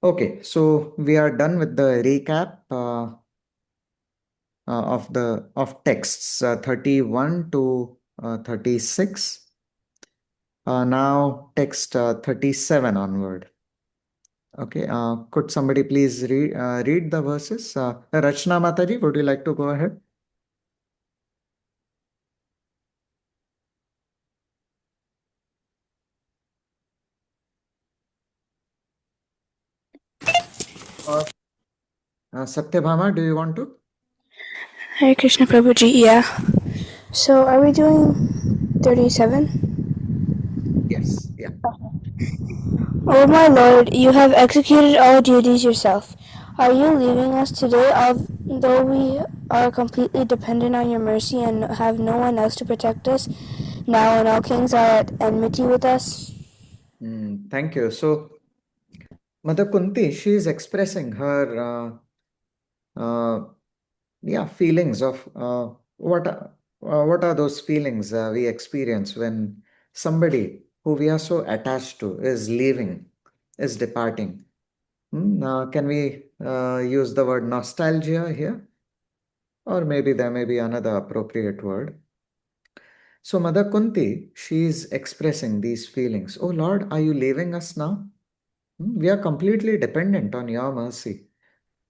Okay, so we are done with the recap of texts 31 to 36. Now text 37 onward. Okay, could somebody please read the verses? Rachna Mataji, would you like to go ahead? Or Satyabhama, do you want to? Hare Krishna Prabhuji, yeah. So are we doing 37? Yes, yeah. O my Lord, you have executed all duties yourself. Are you leaving us today, although we are completely dependent on your mercy and have no one else to protect us, now when all kings are at enmity with us? Thank you. So, Mother Kunti, she is expressing her yeah, feelings of what are those feelings we experience when somebody who we are so attached to is leaving, is departing. Can we use the word nostalgia here? Or maybe there may be another appropriate word. So, Mother Kunti, she is expressing these feelings. Oh Lord, are you leaving us now? We are completely dependent on your mercy.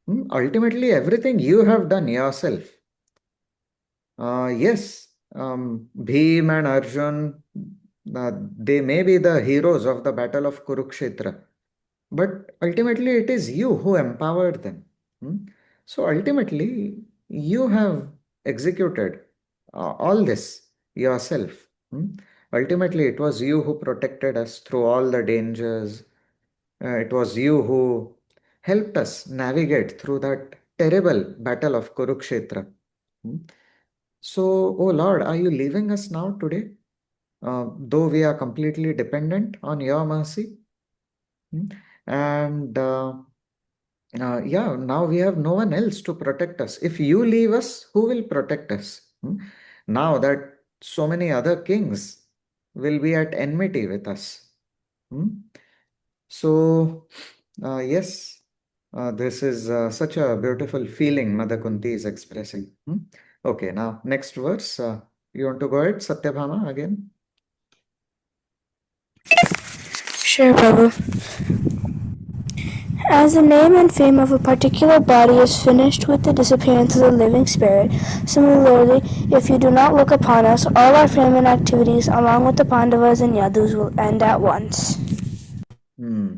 Ultimately, everything you have done yourself. Yes, Bhim and Arjun, they may be the heroes of the Battle of Kurukshetra, but ultimately it is you who empowered them. Hmm? So ultimately, you have executed all this yourself. Ultimately, it was you who protected us through all the dangers. It was you who helped us navigate through that terrible Battle of Kurukshetra. Hmm? So, oh Lord, are you leaving us now today? Though we are completely dependent on your mercy. Hmm? And yeah, now we have no one else to protect us. If you leave us, who will protect us? Now that so many other kings will be at enmity with us. Hmm? So, yes, this is such a beautiful feeling Mother Kunti is expressing. Okay, now next verse. You want to go ahead, Satyabhama, again? Sure, Prabhu. As the name and fame of a particular body is finished with the disappearance of the living spirit, similarly, if you do not look upon us, all our fame and activities, along with the Pandavas and Yadus, will end at once. Hmm.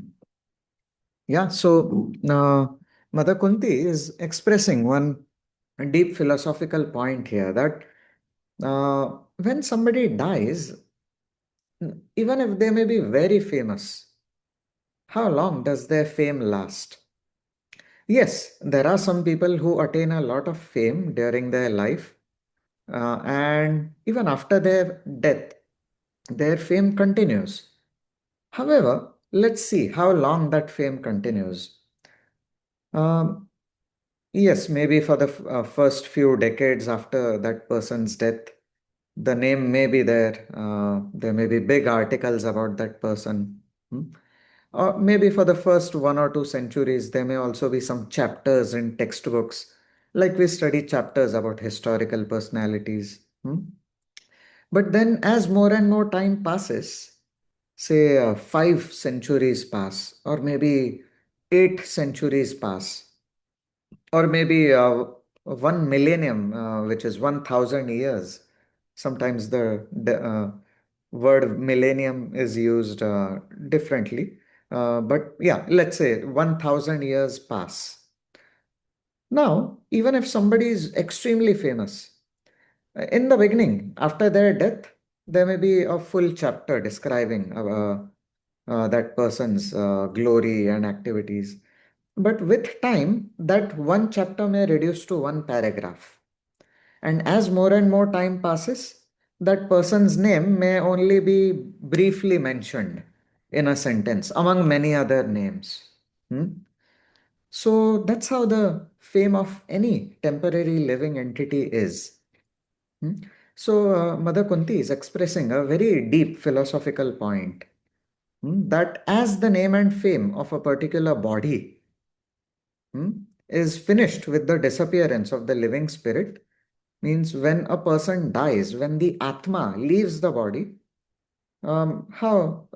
Yeah, so Mother Kunti is expressing one deep philosophical point here that when somebody dies, even if they may be very famous, how long does their fame last? Yes, there are some people who attain a lot of fame during their life, and even after their death, their fame continues. However, let's see how long that fame continues. Um, yes, maybe for the first few decades after that person's death, the name may be there. There may be big articles about that person. Hmm? Or maybe for the first 1 or 2 centuries, there may also be some chapters in textbooks, like we study chapters about historical personalities. But then, as more and more time passes, say 5 centuries pass, or maybe 8 centuries pass, or maybe 1 millennium, which is 1,000 years. Sometimes the word millennium is used differently. But yeah, let's say 1,000 years pass. Now, even if somebody is extremely famous, in the beginning, after their death, there may be a full chapter describing that person's glory and activities. But with time, that one chapter may reduce to one paragraph. And as more and more time passes, that person's name may only be briefly mentioned in a sentence among many other names. Hmm? So that's how the fame of any temporary living entity is. Hmm? So Mother Kunti is expressing a very deep philosophical point. that as the name and fame of a particular body hmm, is finished with the disappearance of the living spirit, means when a person dies, when the Atma leaves the body, how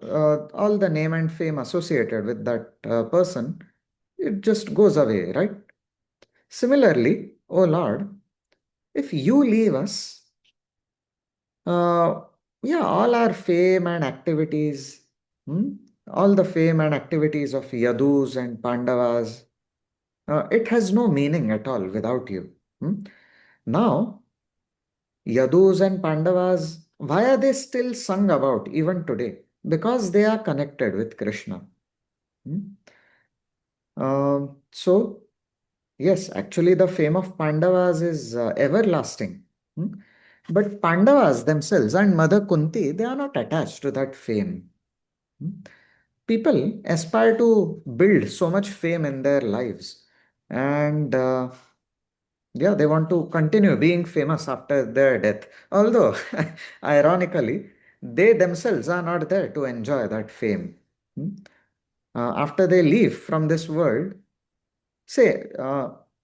all the name and fame associated with that person, it just goes away, right? Similarly, O Lord, if you leave us, uh, yeah, all our fame and activities, hmm, all the fame and activities of Yadus and Pandavas, it has no meaning at all without you. Hmm. Now, Yadus and Pandavas, why are they still sung about even today? Because they are connected with Krishna. Hmm. So, yes, actually, the fame of Pandavas is everlasting. Hmm. But Pandavas themselves and Mother Kunti, they are not attached to that fame. Hmm. People aspire to build so much fame in their lives. And yeah, they want to continue being famous after their death. Although, ironically, they themselves are not there to enjoy that fame. Hmm. After they leave from this world, say,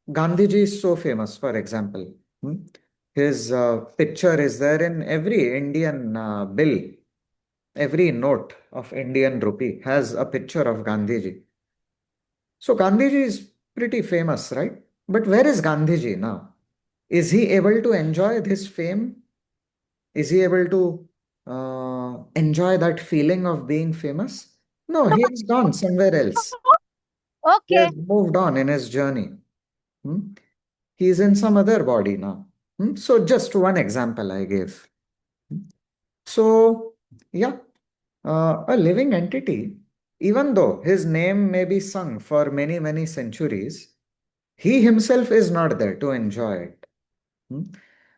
Gandhiji is so famous, for example. Hmm. His picture is there in every Indian bill. Every note of Indian rupee has a picture of Gandhiji. So Gandhiji is pretty famous, right? But where is Gandhiji now? Is he able to enjoy this fame? Is he able to enjoy that feeling of being famous? No, he has gone somewhere else. He Okay. has moved on in his journey. Hmm. He is in some other body now. Hmm. So, just one example I gave. Hmm. So, yeah, a living entity, even though his name may be sung for many, many centuries, he himself is not there to enjoy it. Hmm.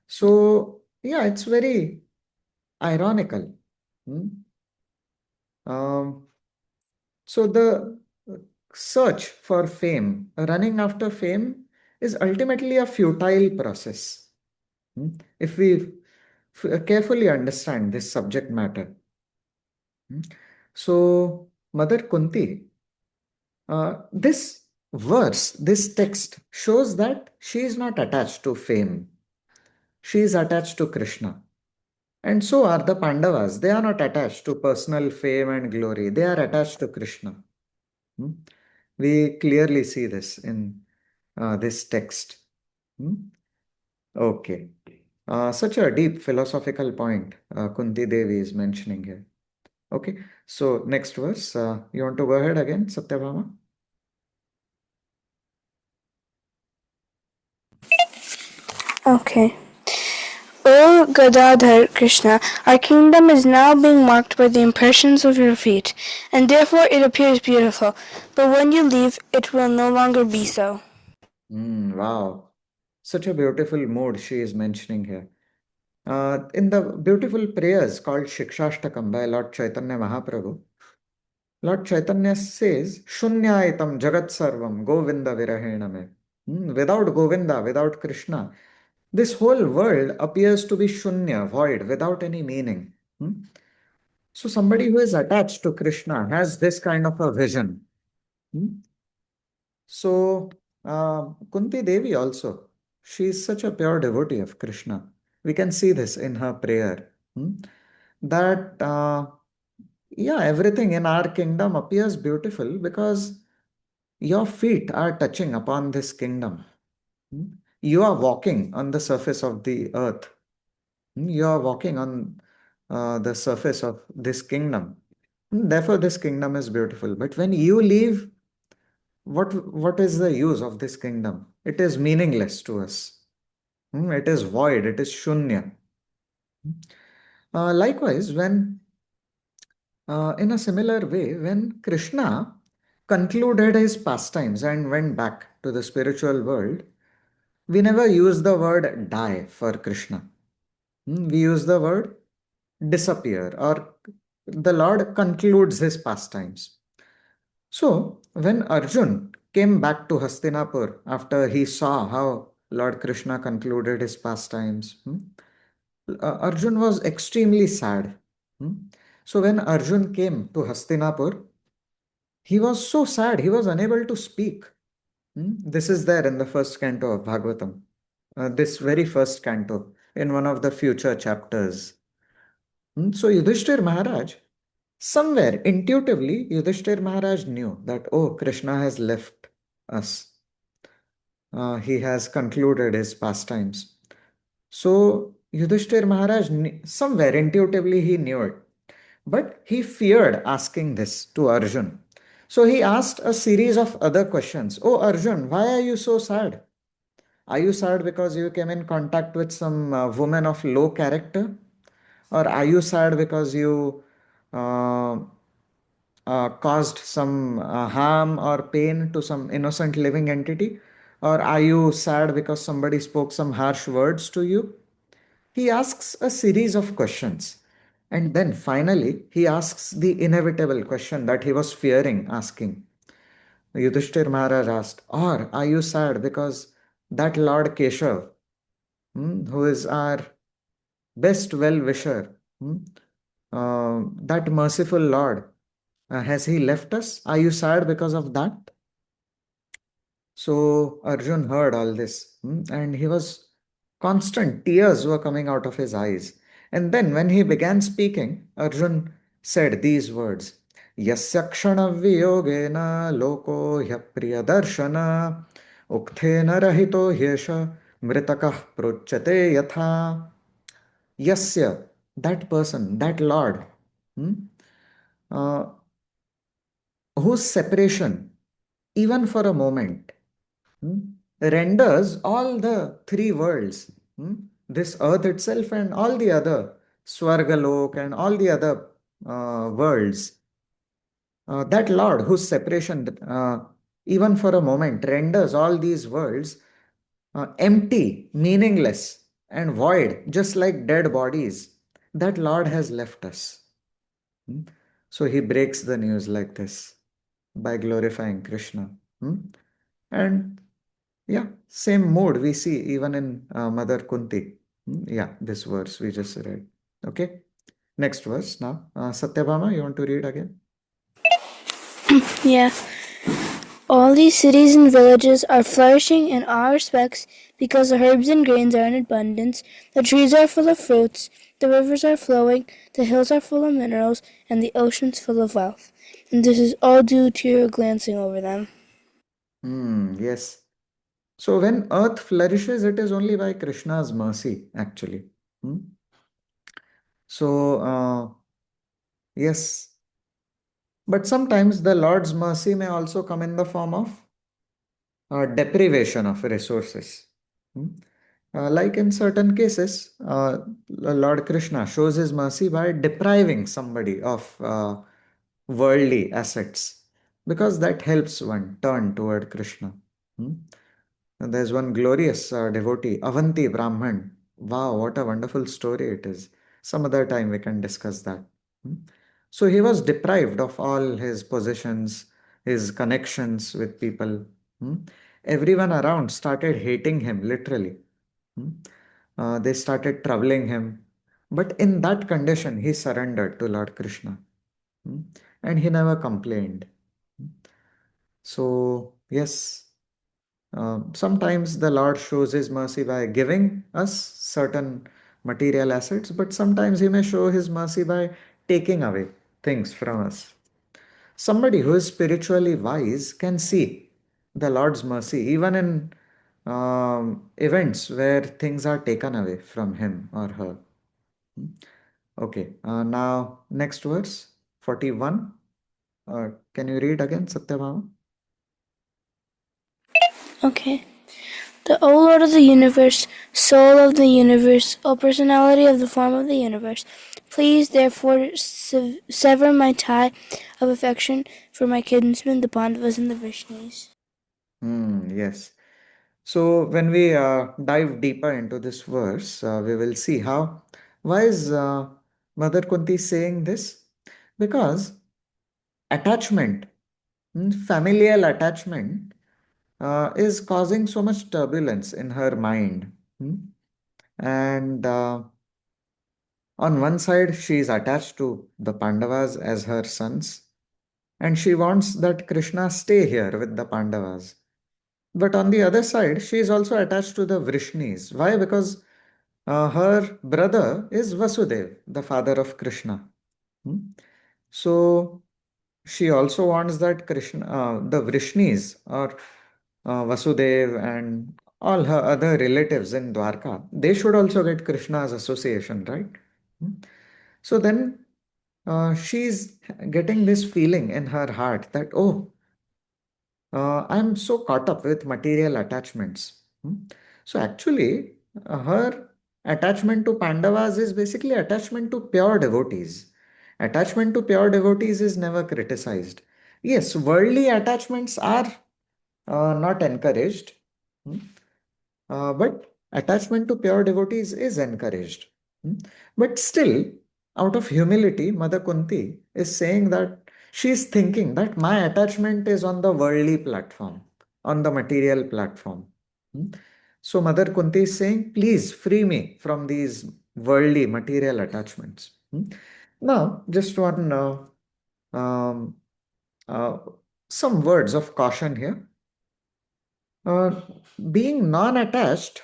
So, yeah, it's very ironical. Hmm. Um, so the search for fame, running after fame, is ultimately a futile process. Hmm. If we carefully understand this subject matter. Hmm. So, Mother Kunti, this verse, this text shows that she is not attached to fame. She is attached to Krishna. And so are the Pandavas. They are not attached to personal fame and glory. They are attached to Krishna. Hmm. We clearly see this in this text. Hmm. Okay. Such a deep philosophical point Kunti Devi is mentioning here. Okay. So next verse. You want to go ahead again, Satyabhama? Okay. O Gadadhar Krishna, our kingdom is now being marked by the impressions of your feet, and therefore it appears beautiful. But when you leave, it will no longer be so. Wow. Such a beautiful mood she is mentioning here. In the beautiful prayers called Shikshashtakam by Lord Chaitanya Mahaprabhu, Lord Chaitanya says, Shunyaitam Jagat Sarvam Govinda Virahena Me. Without Govinda, without Krishna, this whole world appears to be shunya, void, without any meaning. Hmm. So somebody who is attached to Krishna has this kind of a vision. Hmm. So Kunti Devi also, she is such a pure devotee of Krishna. We can see this in her prayer. That yeah, everything in our kingdom appears beautiful because your feet are touching upon this kingdom. Hmm. You are walking on the surface of the earth. You are walking on the surface of this kingdom. Therefore, this kingdom is beautiful. But when you leave, what is the use of this kingdom? It is meaningless to us. It is void. It is shunya. Likewise, when in a similar way, when Krishna concluded his pastimes and went back to the spiritual world, we never use the word die for Krishna. We use the word disappear, or the Lord concludes his pastimes. So, when Arjun came back to Hastinapur after he saw how Lord Krishna concluded his pastimes, Arjun was extremely sad. Hmm. So when Arjun came to Hastinapur, he was so sad, he was unable to speak. This is there in the first canto of Bhagavatam, this very first canto in one of the future chapters. So Yudhishthir Maharaj, somewhere intuitively, Yudhishthir Maharaj knew that, oh, Krishna has left us. He has concluded his pastimes. So Yudhishthir Maharaj, somewhere intuitively, he knew it. But he feared asking this to Arjun. So he asked a series of other questions. Oh, Arjun, why are you so sad? Are you sad because you came in contact with some woman of low character? Or are you sad because you uh, caused some harm or pain to some innocent living entity? Or are you sad because somebody spoke some harsh words to you? He asks a series of questions. And then finally, he asks the inevitable question that he was fearing asking. Yudhishthir Maharaj asked, or are you sad because that Lord Keshav, who is our best well wisher, that merciful Lord, has he left us? Are you sad because of that? So Arjun heard all this, and he was constant tears were coming out of his eyes. And then when he began speaking, Arjun said these words: Yasya kshana viyogena loko hyapriyadarshana ukthena rahito hyesha mritakah prochate yatha. Yasya, that person, that Lord, hmm, uh, whose separation, even for a moment, hmm, renders all the three worlds, this earth itself and all the other Swargalok and all the other worlds, that Lord whose separation, even for a moment, renders all these worlds empty, meaningless, and void, just like dead bodies, that Lord has left us. Hmm? So he breaks the news like this by glorifying Krishna. And yeah, same mood we see even in Mother Kunti. Yeah, this verse we just read. Okay, next verse now. Satyabhama, you want to read again? Yeah. All these cities and villages are flourishing in all respects because the herbs and grains are in abundance, the trees are full of fruits, the rivers are flowing, the hills are full of minerals, and the oceans full of wealth. And this is all due to your glancing over them. Yes. So when earth flourishes, it is only by Krishna's mercy, actually. Hmm? So, yes. But sometimes the Lord's mercy may also come in the form of deprivation of resources. Hmm? Like in certain cases, Lord Krishna shows his mercy by depriving somebody of worldly assets because that helps one turn toward Krishna. Hmm? And there's one glorious devotee, Avanti Brahman. Wow, what a wonderful story it is. Some other time we can discuss that. Hmm? So he was deprived of all his possessions, his connections with people. Hmm? Everyone around started hating him, literally. Hmm? They started troubling him. But in that condition, he surrendered to Lord Krishna. Hmm? And he never complained. Hmm? So, yes, sometimes the Lord shows His mercy by giving us certain material assets, but sometimes He may show His mercy by taking away things from us. Somebody who is spiritually wise can see the Lord's mercy even in events where things are taken away from him or her. Okay, now next verse 41. Can you read again, Satyabhama? Okay. The O Lord of the universe, soul of the universe, O personality of the form of the universe, please therefore sever my tie of affection for my kinsmen, the Pandavas and the Vishnus. Yes. So when we dive deeper into this verse, we will see how why is Mother Kunti saying this? Because attachment, familial attachment, is causing so much turbulence in her mind. Hmm? And On one side, she is attached to the Pandavas as her sons, and she wants that Krishna stay here with the Pandavas. But on the other side, she is also attached to the Vrishnis. Why? Because her brother is Vasudev, the father of Krishna. Hmm? So she also wants that Krishna, the Vrishnis or Vasudev and all her other relatives in Dwarka, they should also get Krishna's association, right? Hmm? So then she's getting this feeling in her heart that, oh, I'm so caught up with material attachments. Hmm. So actually, her attachment to Pandavas is basically attachment to pure devotees. Attachment to pure devotees is never criticized. Yes, worldly attachments are not encouraged. Hmm. But attachment to pure devotees is encouraged. Hmm. But still, out of humility, Mother Kunti is saying that she is thinking that my attachment is on the worldly platform, on the material platform. Hmm. So Mother Kunti is saying, please free me from these worldly material attachments. Hmm. Now, just one um, uh, some words of caution here. Uh, Being non-attached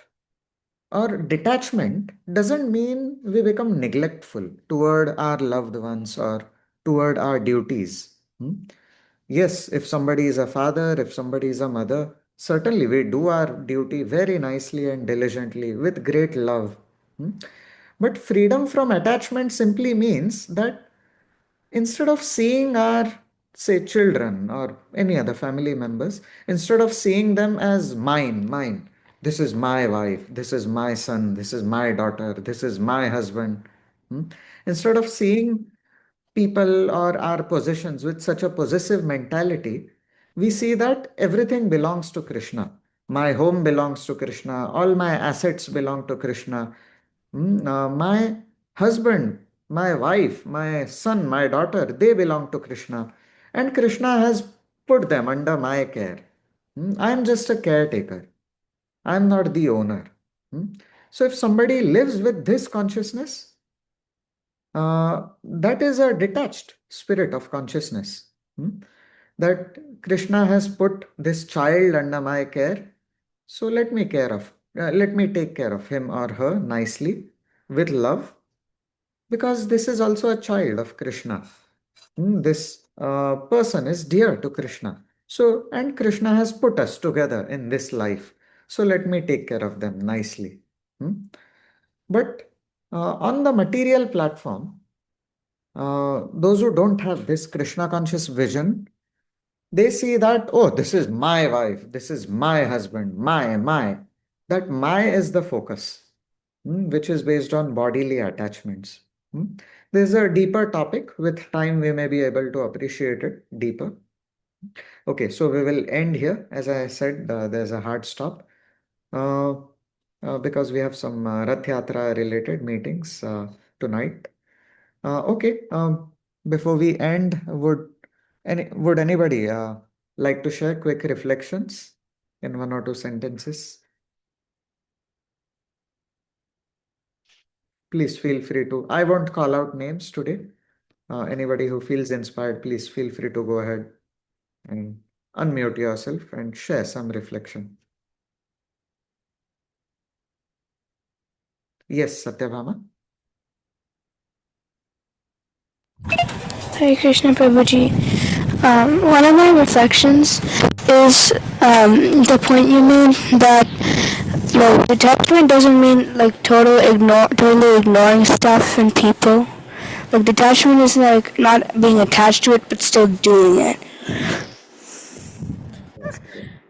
or detachment doesn't mean we become neglectful toward our loved ones or toward our duties. Hmm? Yes, if somebody is a father, if somebody is a mother, certainly we do our duty very nicely and diligently with great love. Hmm? But freedom from attachment simply means that instead of seeing our, say, children or any other family members, instead of seeing them as mine, this is my wife, this is my son, this is my daughter, this is my husband, hmm? Instead of seeing people or our possessions with such a possessive mentality, we see that everything belongs to Krishna. My home belongs to Krishna, all my assets belong to Krishna. My husband, my wife, my son, my daughter, they belong to Krishna. And Krishna has put them under my care. I am just a caretaker. I am not the owner. Hmm. So if somebody lives with this consciousness, that is a detached spirit of consciousness. Hmm. That Krishna has put this child under my care. So let me take care of him or her nicely with love because this is also a child of Krishna. This person is dear to Krishna. So, and Krishna has put us together in this life. So, let me take care of them nicely. Hmm. But on the material platform, those who don't have this Krishna conscious vision, they see that, oh, this is my wife, this is my husband, my. That my is the focus, which is based on bodily attachments. Hmm. There's a deeper topic. With time, we may be able to appreciate it deeper. Okay, so we will end here. As I said, there's a hard stop uh, because we have some Rath Yatra related meetings tonight. Okay, before we end, would anybody like to share quick reflections in one or two sentences? Please feel free to. I won't call out names today. Anybody who feels inspired, please feel free to go ahead and unmute yourself and share some reflection. Yes, Satyabhama. Hare Krishna Prabhuji. One of my reflections is the point you made that detachment doesn't mean like totally ignoring stuff and people. Like detachment is like not being attached to it, but still doing it.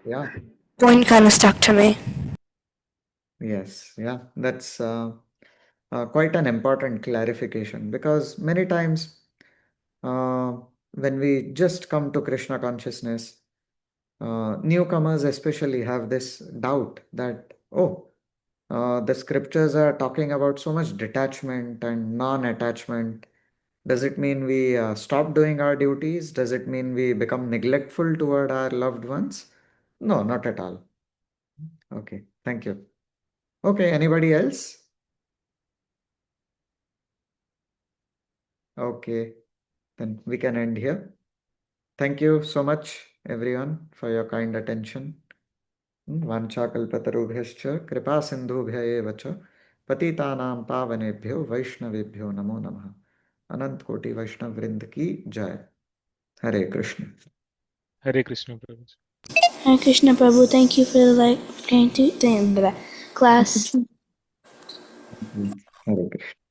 Yeah. Point kind of stuck to me. Yes. Yeah. That's quite an important clarification because many times uh, when we just come to Krishna consciousness, newcomers especially have this doubt that, oh, the scriptures are talking about so much detachment and non-attachment. Does it mean we stop doing our duties? Does it mean we become neglectful toward our loved ones? No, not at all. Okay, thank you. Okay, anybody else? Okay, then we can end here. Thank you so much, everyone, for your kind attention. वाञ्छाकल्पतरुभ्यश्च कृपा सिन्धुभ्य एव च पतितानां पावनेभ्यो वैष्णवेभ्यो नमो नमः। अनंत कोटि वैष्णव वृंद की जय। हरे Krishna. Hare Krishna, Prabhu. Hare Krishna Prabhu, thank you for the opportunity to class. Hare Krishna.